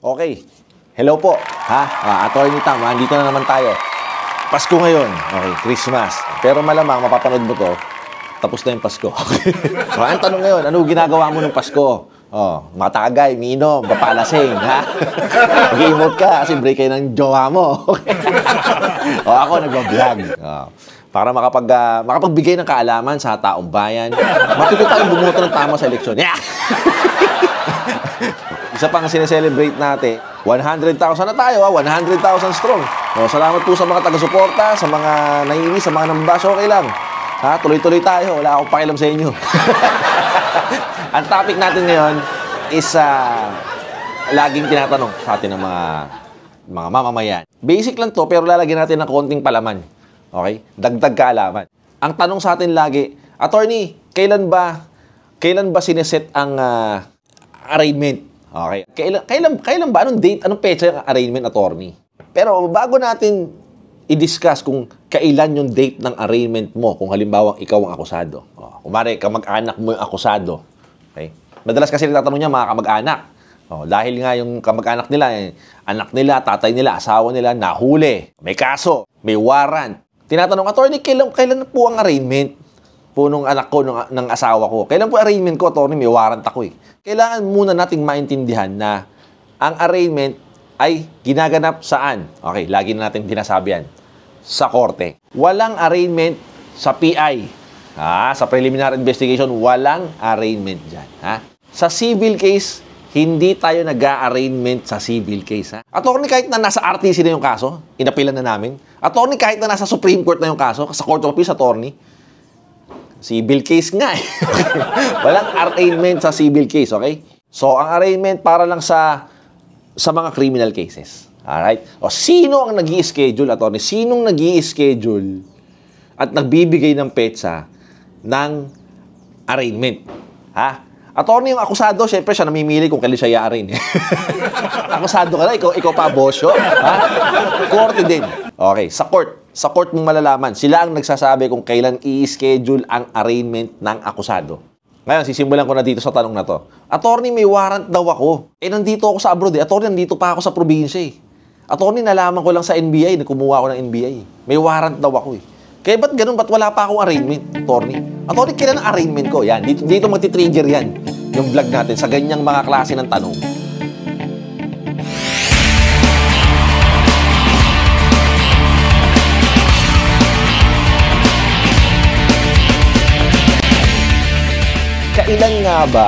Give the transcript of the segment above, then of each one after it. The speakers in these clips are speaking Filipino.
Okay. Hello po. Attorney Tam, dito na naman tayo. Pasko ngayon. Okay, Christmas. Pero malamang, mapapanood mo to, tapos na yung Pasko. So, ang tanong ngayon, ano ginagawa mo ng Pasko? Matagay, minom, papalasing, ha? Mag-emote ka kasi break kayo ng jowa mo. Ako nagbablog. Para makapagbigay ng kaalaman sa taong bayan. Matuto tayong bumoto ng tama sa eleksyon. Yeah! Isa pang sineselebrate natin, 100,000 na tayo, 100,000 strong. Salamat po sa mga taga-suporta, sa mga naiinis, sa mga nambash, okay lang. Tuloy-tuloy tayo, wala akong pakialam sa inyo. Ang topic natin ngayon is laging tinatanong sa atin ng mga mamamayan. Basic lang to, pero lalagyan natin ng konting palaman. Okay? Dagdag kaalaman. Ang tanong sa atin lagi, Attorney, kailan ba sineset ang arraignment? Okay. Kailan ba? Anong date? Anong petsa yung arraignment, attorney? Pero bago natin i-discuss kung kailan yung date ng arraignment mo, kung halimbawa ikaw ang akusado. Kumari, kamag-anak mo yung akusado. Okay? Madalas kasi nagtatanong niya mga kamag-anak. Dahil nga yung kamag-anak nila, anak nila, tatay nila, asawa nila, nahuli. May kaso, may warrant. Tinatanong, attorney, kailan po ang arraignment po nung anak ko, ng asawa ko? Kailan po arraignment ko, attorney? May warrant ako eh. Kailangan muna nating maintindihan na ang arraignment ay ginaganap saan? Okay, lagi na natin dinasabi yan. Sa korte. Walang arraignment sa PI. Sa preliminary investigation, walang arraignment dyan. Sa civil case, hindi tayo nag-arraignment sa civil case. Attorney, kahit na nasa RTC na yung kaso, inapilan na namin. Attorney, kahit na nasa Supreme Court na yung kaso, sa Court of Appeals, attorney, civil case nga eh. Walang arraignment sa civil case, okay? So, ang arraignment para lang sa mga criminal cases. Alright? Sino ang nag-i-schedule, attorney? Sinong nag-i-schedule at nagbibigay ng petsa ng arraignment? Attorney, yung akusado, syempre siya namimili kung kailan siya i-arraign. Akusado ka na, ikaw pa bosyo. Korte din. Okay, sa court mong malalaman, sila ang nagsasabi kung kailan i-schedule ang arraignment ng akusado. Ngayon, sisimulan ko na dito sa tanong na to. Attorney, may warrant daw ako. Nandito ako sa abroad eh. Attorney, nandito pa ako sa probinsya eh. Attorney, nalaman ko lang sa NBI, kumuha ako ng NBI. May warrant daw ako eh. Kaya ba't ganun? Ba't wala pa akong arraignment, attorney? Attorney, kailan ang arraignment ko? Yan, dito magti-trigger yan. Yung vlog natin sa ganyang mga klase ng tanong. Kailan nga ba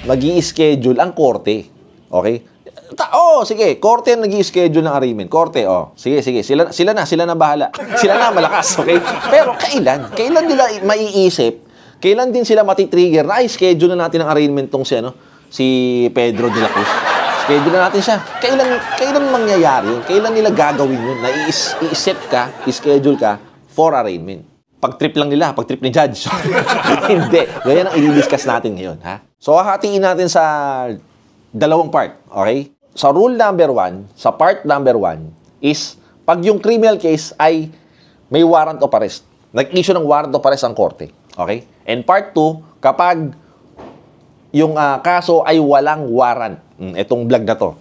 mag-i-schedule ang korte? Okay? Sige. Korte ang nag-i-schedule ng arraignment. Korte, Sige. Sila na bahala. Sila na malakas, okay? Pero kailan? Kailan nila maiisip? Kailan din sila matitrigger na schedule na natin ang arraignment tong si Pedro de la Cruz? Schedule na natin siya. Kailan mangyayari yun? Kailan nila gagawin yun? Na i-set ka, i-schedule ka for arraignment? Pag-trip lang nila, pag-trip ni Judge. Hindi. Ganyan ang i-discuss natin ngayon, ha? So, hahatiin natin sa dalawang part, okay? Sa rule number 1, sa part number 1, is pag yung criminal case ay may warrant of arrest. Nag-issue ng warrant of arrest ang korte, okay? And part 2, kapag yung kaso ay walang warrant. Itong vlog na to.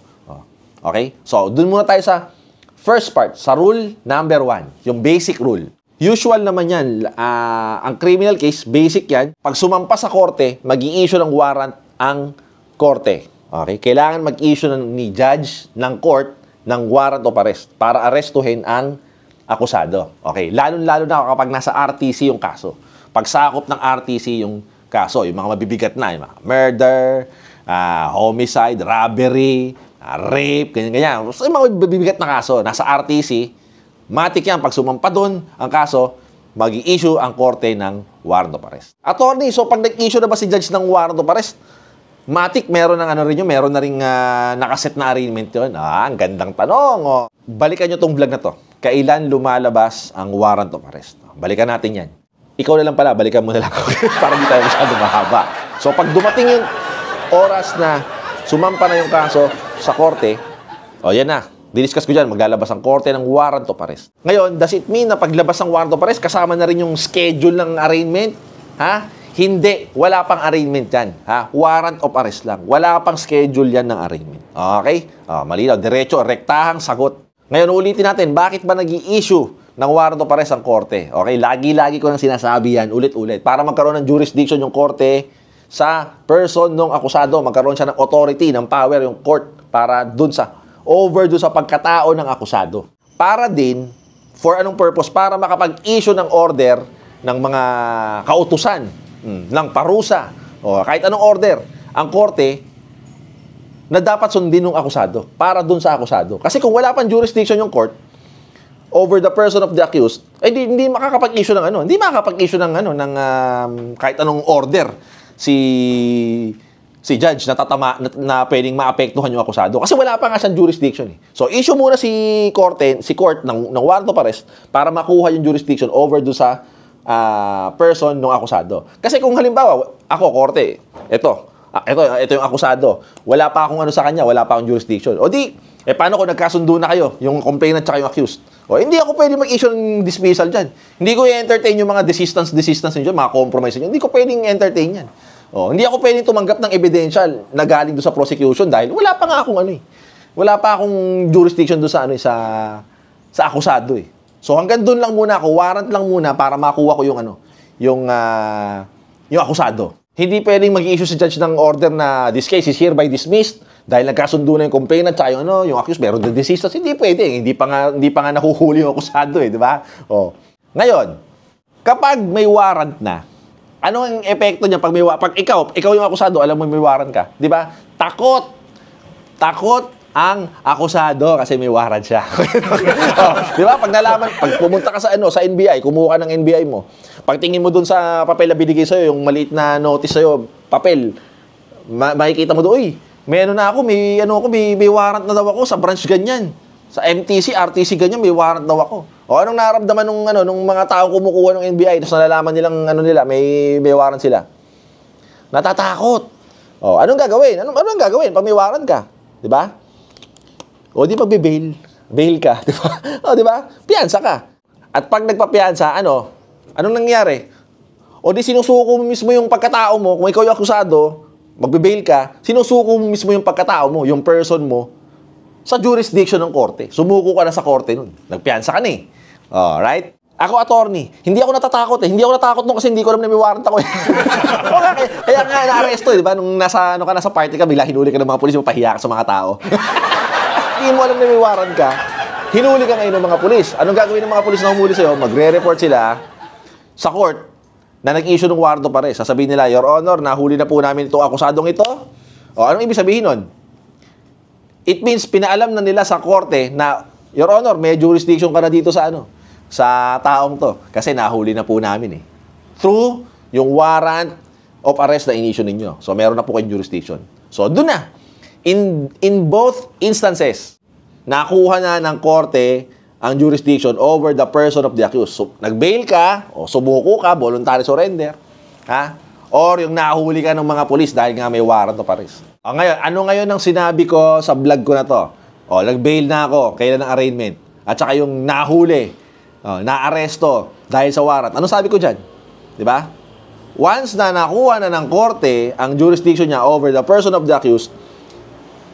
Okay? So, dun muna tayo sa first part, sa rule number 1, yung basic rule. Usual naman yan, ang criminal case, basic yan. Pag sumampa sa korte, mag-i-issue ng warrant ang korte. Okay? Kailangan mag-issue ni judge ng court ng warrant of arrest para arestuhin ang akusado. Okay? Lalo-lalo na kapag nasa RTC yung kaso. Pag sakop ng RTC yung kaso, yung mga mabibigat na, yung mga murder, homicide, robbery, rape, ganyan-ganyan. So, yung mga mabibigat na kaso, nasa RTC, matik yan, pag sumampa doon ang kaso, mag-i-issue ang korte ng warrant of arrest. Attorney, so pag nag-issue na ba si judge ng warrant of arrest, matik, meron ng meron na ring nakaset na arraignment yun. Ang gandang tanong. Balikan nyo tong vlog na to. Kailan lumalabas ang warrant of arrest? Balikan natin yan. Ikaw na lang pala, balikan mo na lang. Para di tayo masyado mahaba. So pag dumating yung oras na sumampa na yung kaso sa korte, yan na. Diniscuss ko dyan, maglalabas ang korte ng warrant of arrest. Ngayon, does it mean na paglabas ng warrant of arrest, kasama na rin yung schedule ng arraignment? Hindi, wala pang arraignment yan. Ha? Warrant of arrest lang. Wala pang schedule yan ng arraignment. Okay? Malinaw, diretso, rektahang sagot. Ngayon, ulitin natin, bakit ba nag-i-issue ng warrant of arrest ang korte? Okay, lagi-lagi ko nang sinasabi yan, ulit-ulit. Para magkaroon ng jurisdiction yung korte sa person ng akusado. Magkaroon siya ng authority, ng power, yung court, para dun sa pagkatao ng akusado. Para din, for anong purpose? Para makapag-issue ng order ng mga kautusan, ng parusa, o kahit anong order, ang korte na dapat sundin ng akusado para dun sa akusado. Kasi kung wala pang jurisdiction yung court over the person of the accused, hindi makakapag-issue ng hindi makakapag-issue ng kahit anong order si judge na pwedeng maapektuhan yung akusado kasi wala pa nga siyang jurisdiction. So issue muna si court ng warrant of arrest para makuha yung jurisdiction over do sa person ng akusado. Kasi kung halimbawa ako korte, ito yung akusado, wala pa akong sa kanya, wala pa akong jurisdiction. O di paano kung nagkasundo na kayo, yung complainant at yung accused? O hindi ako pwede mag-issue ng dismissal dyan. Hindi ko i-entertain yung mga desistance ninyo, mga compromise ninyo. Hindi ko pwedeng entertain yan. O, hindi ako pwedeng tumanggap ng evidential na galing doon sa prosecution dahil wala pa nga akong wala pa akong jurisdiction doon sa akusado eh. So hanggang doon lang muna ako, warrant lang muna para makuha ko yung akusado. Hindi pwedeng mag-issue si judge ng order na this case is hereby dismissed dahil nagkasundo na yung complainant at yung accused, meron the desistance. Hindi pwede. Hindi pa nga nahuhuli yung akusado eh, di ba? O. Ngayon, kapag may warrant na, ano ang epekto niya pag ikaw yung akusado, alam mo may warrant ka, di ba? Takot ang akusado kasi may warrant siya. Di ba? Pag pumunta ka sa NBI, kumuha ka ng NBI mo. Pagtingin mo dun sa papel na binigay sa'yo, yung maliit na notice sa'yo, papel, makikita mo doon, may may warrant na daw ako sa branch ganyan. Sa MTC, RTC ganyan, may warrant daw ako. O anong naramdaman nung mga tao kumukuha ng NBI, tapos nalalaman nilang may warrant sila? Natatakot. O, anong gagawin? Anong gagawin pag may warrant ka? Di ba? O di magbe-bail. Bail ka, di ba? O di ba? Piyansa ka. At pag nagpapiyansa, anong nangyari? O di sinusuko mo mismo yung pagkatao mo, kung ikaw yung akusado, magbe-bail ka, sinusuko mo mismo yung pagkatao mo, yung person mo, sa jurisdiction ng korte. Sumuko ka na sa korte nun. Nagpiyansa ka na eh. Alright? Ako, attorney, hindi ako natatakot eh. Hindi ako natakot nun kasi hindi ko alam na may warrant ako eh. Kaya nga, na-arresto eh, di ba? Nung nasa party ka, bigla hinuli ka ng mga pulis, pahiya ka sa mga tao. Hindi mo alam na may warrant ka, hinuli ka ngayon ng mga pulis. Anong gagawin ng mga pulis na humuli sa'yo? Magre-report sila sa court na nag-issue ng warrant of arrest. Sasabihin nila, Your Honor, nahuli na po namin itong akusadong ito. O, anong ibig sabihin nun? It means, pinaalam na nila sa korte na, Your Honor, may jurisdiction ka na dito sa sa taong to. Kasi nahuli na po namin eh. Through yung warrant of arrest na in-issue ninyo. So, meron na po kayong jurisdiction. So, doon na. In both instances, nakuha na ng korte ang jurisdiction over the person of the accused. So, nag-bail ka, o sumuko ka, voluntary surrender, ha? Or yung nahuli ka ng mga pulis dahil nga may warrant of arrest. O ngayon, ano ngayon ang sinabi ko sa vlog ko na to? O, nag-bail na ako, kailan ng arraignment. At saka yung nahuli, na-aresto dahil sa warrant. Ano sabi ko dyan? Di ba? Once na nakuha na ng korte ang jurisdiction niya over the person of the accused,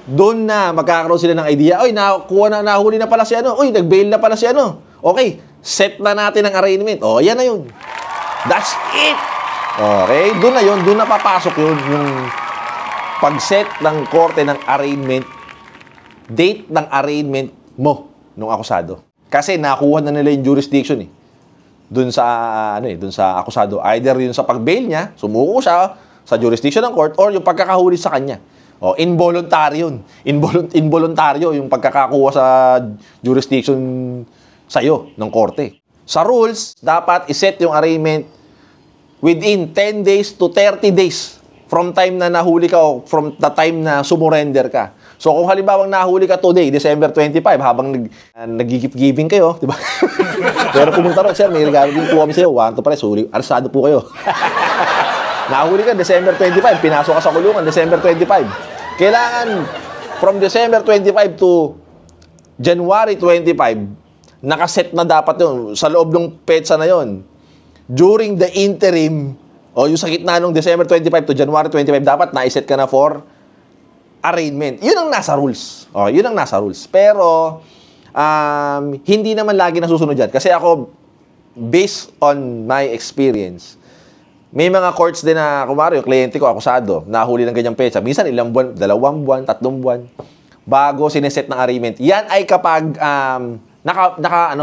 doon na magkakaroon sila ng idea, oy, nahuli na pala si oy, nag-bail na pala si Okay, set na natin ang arraignment. O, yan na yun. That's it! Okay, doon na yun, doon na papasok yun, yung pag-set ng korte ng arraignment, date ng arraignment mo, nung akusado. Kasi nakuha na nila yung jurisdiction eh. Doon sa, doon sa akusado. Either yun sa pag-bail niya, sumuko siya sa jurisdiction ng court, or yung pagkakahuli sa kanya. O, involuntary yun. Involuntaryo yung pagkakakuha sa jurisdiction sa'yo ng korte. Sa rules, dapat iset yung arraignment within 10 days to 30 days from time na nahuli ka o from the time na sumurrender ka. So, kung halimbawa nahuli ka today, December 25, habang nag-gift-giving kayo, di ba? Pero pumunta rin, sir, may regalo din po kami sa'yo. Warrant of arrest, arsado po kayo. Nahuli ka December 25, pinasok ka sa kulungan December 25. Kailangan from December 25 to January 25, nakaset na dapat yun sa loob ng petsa na yun. During the interim O yung sa gitna nung December 25 to January 25, dapat na-set ka na for arraignment. Yun ang nasa rules. O, yun ang nasa rules. Pero, hindi naman lagi nasusunod yan. Kasi ako, based on my experience, may mga courts din na, kumari, yung kliyente ko, akusado, nahuli ng ganyang petsa. Minsan, ilang buwan, 2 buwan, 3 buwan, bago sineset ng arraignment. Yan ay kapag,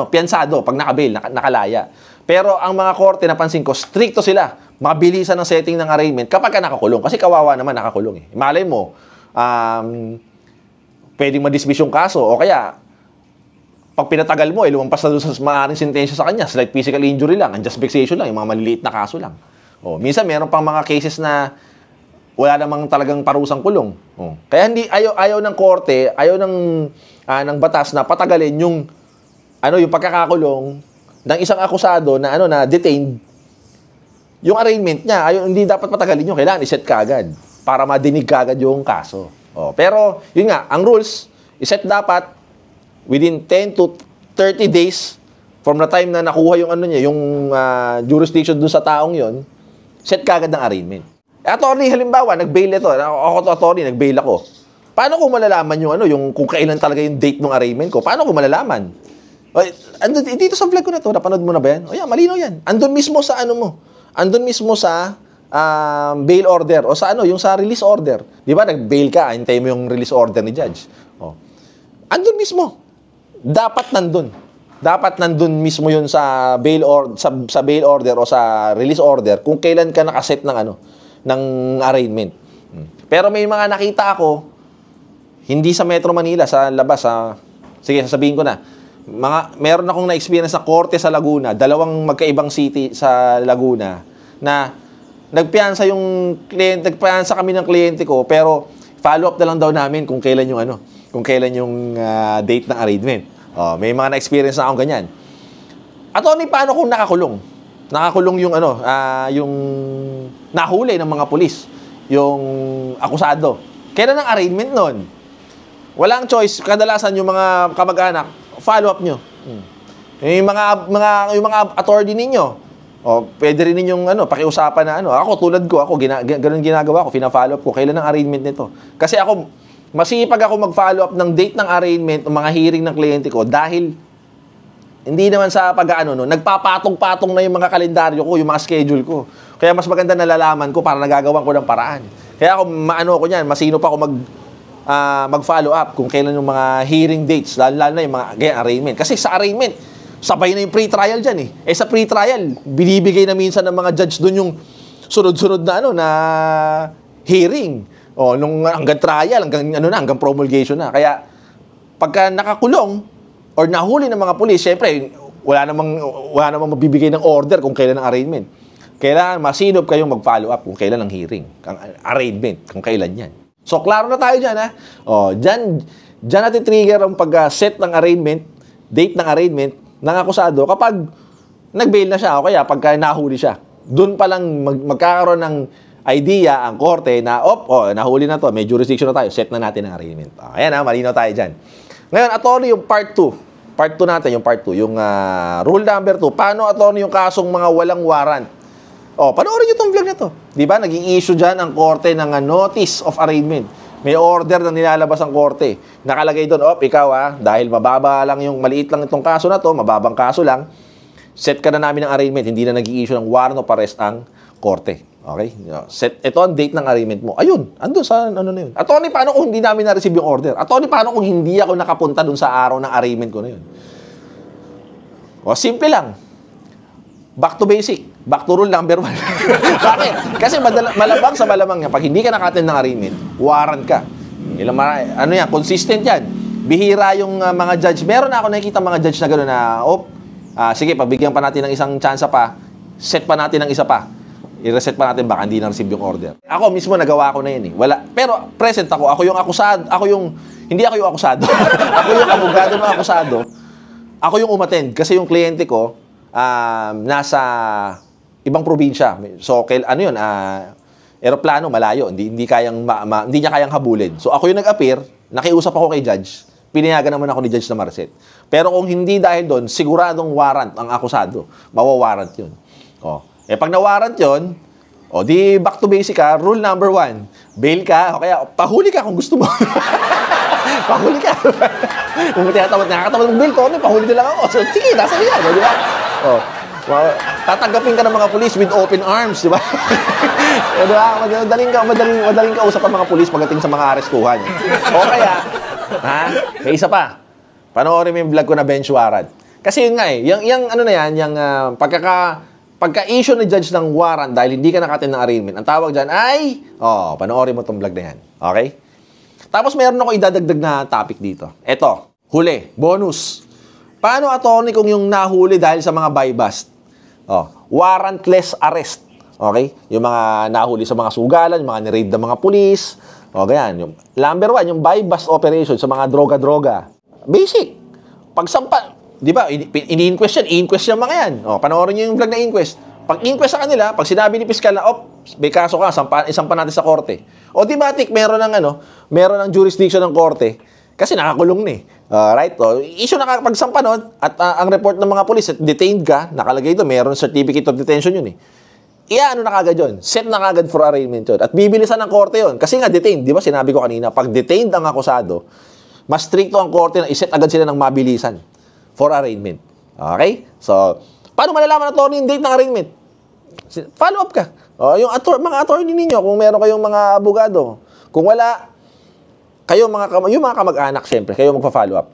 piyansado, pag nakabail, nakalaya. Pero ang mga korte, napansin ko, stricto sila. Mabilisan ng setting ng arraignment kapag ka nakakulong. Kasi kawawa naman, nakakulong eh. Malay mo, pwedeng madismiss yung kaso, o kaya, pag pinatagal mo, lumampas na doon sa maaaring sentensya sa kanya, slight physical injury lang, unjust vexation lang, yung mga maliliit na kaso lang. O, minsan, meron pang mga cases na wala namang talagang parusang kulong. O, kaya ayaw ng korte, ayaw ng batas na patagalin yung pagkakakulong ng isang akusado na detained. Yung arraignment niya, hindi dapat patagalin yun. Kailangan iset ka agad para madinig ka agad yung kaso. O, pero, yun nga, ang rules, iset dapat within 10 to 30 days from the time na nakuha yung jurisdiction dun sa taong yon, set ka agad ng arraignment. Attorney, halimbawa, nag-bail ito. Ako attorney, nag-bail ako. Paano ko malalaman yung kung kailan talaga yung date ng arraignment ko? Paano ko malalaman? Dito sa vlog ko na to, napanood mo na ba yan? O yan, malinaw yan. Andun mismo sa Andun mismo sa bail order o sa yung sa release order. Di ba, nag-bail ka, hintay mo yung release order ni judge. O. Andun mismo. Dapat nandun mismo yun sa bail order o sa release order kung kailan ka nakaset ng arraignment. Pero may mga nakita ako hindi sa Metro Manila, sa labas, sige, sasabihin ko na. Meron akong na-experience na korte sa Laguna, 2 magkaibang city sa Laguna, na nagpiyansa kami ng kliyente ko, pero follow up na lang daw namin kung kailan yung date ng arraignment. May mga na-experience na akong ganyan. Attorney, paano kung nakakulong? Nakakulong yung yung nahuli ng mga pulis, yung akusado. Kailan ang arraignment nun? Walang choice. Kadalasan yung mga kamag-anak, follow up nyo. Yung mga attorney ninyo, pwede rin ninyong pakiusapan na Ako, tulad ko, ganun ginagawa ko, fina-follow up ko. Kailan ang arraignment nito? Kasi ako, masipag ako mag-follow up ng date ng arraignment, ng mga hearing ng kliyente ko, dahil hindi naman sa nagpapatong-patong na yung mga kalendaryo ko, yung mga schedule ko. Kaya mas maganda nalalaman ko para nagagawan ko ng paraan. Kaya ako, ko niyan, masino pa ako mag-follow up kung kailan yung mga hearing dates, lalo na yung mga arraignment. Kasi sa arraignment, sabay na yung pre-trial dyan eh. Sa pre-trial, binibigay na minsan ng mga judge doon yung sunod-sunod na hearing. Hanggang trial, hanggang promulgation na. Kaya, pagka nakakulong or nahuli ng mga pulis, syempre, wala namang mabibigay ng order kung kailan ang arraignment. Kailangan masinop kayong mag-follow up kung kailan ang hearing, ang arraignment, kung kailan yan. So, klaro na tayo dyan, ha? Dyan natin trigger ang pag-set ng arraignment, date ng arraignment, ng akusado kapag nag-bail na siya o kaya pagka nahuli siya. Doon pa lang magkakaroon ng idea ang korte na, nahuli na to, may jurisdiction na tayo, set na natin ang arraignment. Ayan malinaw tayo dyan. Ngayon, attorney, yung part 2. Part 2 natin, yung part 2. Yung rule number 2. Paano, attorney, yung kasong mga walang warrant? Panoorin nyo itong vlog na to. Di ba, naging issue dyan ang korte ng notice of arraignment. May order na nilalabas ang korte. Nakalagay doon, ikaw dahil maliit lang itong kaso na to, mababang kaso lang, set ka na namin ng arraignment, hindi na naging issue ng warrant of arrest ang korte. Okay? Ito ang date ng arraignment mo. Ayun, andun sa na yun. Attorney, paano kung hindi namin na-receive yung order? Attorney, paano kung hindi ako nakapunta dun sa araw ng arraignment ko na yun? Simple lang. Back to basic. Back to rule number 1. Bakit? Kasi malamang sa malamang niya, pag hindi ka naka-attend ng arraignment, warrant ka. Consistent yan. Bihira yung mga judge. Meron na ako nakikita mga judge na gano'n na, sige, pabigyan pa natin ng isang chance pa, set pa natin ng isa pa. I-reset pa natin, baka hindi na-receive yung order. Ako mismo, nagawa ko na yun eh. Pero present ako. Ako yung akusado. Hindi ako yung akusado. Ako yung abogado ng akusado. Ako yung umattend. Kasi yung kliyente ko, nasa ibang probinsya. So, eroplano, malayo. Hindi niya kayang habulin. So, ako yung nag-appear, nakiusap ako kay judge. Pinayagan naman ako ni Judge na Marcet. Pero kung hindi dahil doon, siguradong warrant ang akusado. Mawawarrant yun. Pag na-warrant yun, O di, back to basic ha. Rule number 1, bail ka, o kaya pahuli ka kung gusto mo. Pahuli ka. Kung nakakatamad ng bail, Tony, pahuli na lang ako. So, sige, nasa yan, di ba? O, tatanggapin ka ng mga pulis with open arms, di ba? Di ba? Madaling kausap ang mga pulis pagdating sa mga arestuhan. O kaya, ha? May isa pa. Panoorin mo yung vlog ko na bench warrant. Kasi yun nga eh, yung ano na yan, yung pagka-issue ni judge ng warrant dahil hindi ka nakatin ng arraignment, ang tawag dyan ay, panoorin mo tong vlog na yan. Okay? Tapos meron ako idadagdag na topic dito. Eto, huli, bonus. Paano, attorney, kung yung nahuli dahil sa mga buy bust? Warrantless arrest. Okay? Yung mga nahuli sa mga sugalan, yung mga niraid ng mga pulis. O, ganyan. Yung, number 1, yung buy bust operation sa mga droga-droga. Basic. Pagsampa, di ba, ini-inquest yan mga yan. Panoorin nyo yung vlog na inquest. Pag inquest sa kanila, pag sinabi ni Piskal na, may kaso ka, isampa natin sa korte. Automatic, meron ng jurisdiction ng korte. Kasi nakakulong ni. Right? Issue na pagsampa nun, at ang report ng mga pulis, detained ka, nakalagay doon, meron certificate of detention yun eh. Na kagad yun. Set na kagad for arraignment yun. At bibilisan ng korte yun. Kasi nga detained, di ba sinabi ko kanina, pag detained ang akusado, mas stricto ang korte na iset agad sila ng mabilisan for arraignment. Okay? So, paano malalaman na yung date ng arraignment? Follow up ka. Yung mga attorney ninyo, kung meron kayong mga abogado. Kung wala, kayo yung mga kamag-anak, syempre, kayo magpa-follow up.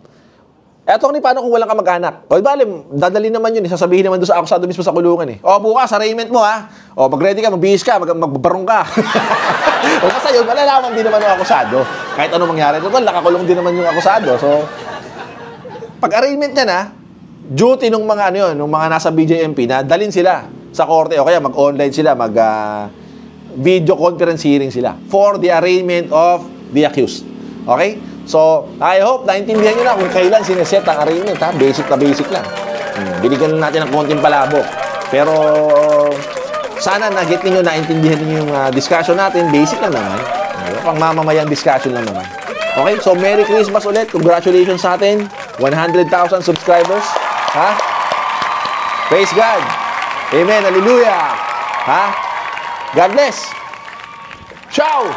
Attorney, paano kung walang kamag-anak? Bale, dadali naman yun. Sasabihin naman doon sa akusado mismo sa kulungan eh. Bukas, arraignment mo ha. Mag-ready ka, magbihis ka, magbarong ka. Basta yun, malalaman din naman yung akusado. Kahit ano mangyari. Total, nakakulong din naman yung akusado. So, pag-arraignment niya na, duty ng mga nung mga nasa BJMP na dalhin sila sa korte o kaya mag-online sila, video conference hearing sila for the arraignment of the accused. Okay? So, I hope naintindihan nyo na kung kailan sineset ang arraignment. Ha? Basic na basic lang. Binigyan lang natin ng konting palabok. Pero, sana na-get ninyo, naintindihan ninyo yung discussion natin. Basic lang naman. Pang mamamayang discussion lang naman. Okay? So, Merry Christmas ulit. Congratulations sa atin. 100,000 subscribers. Ha? Praise God. Amen. Hallelujah. Ha? God bless. Ciao!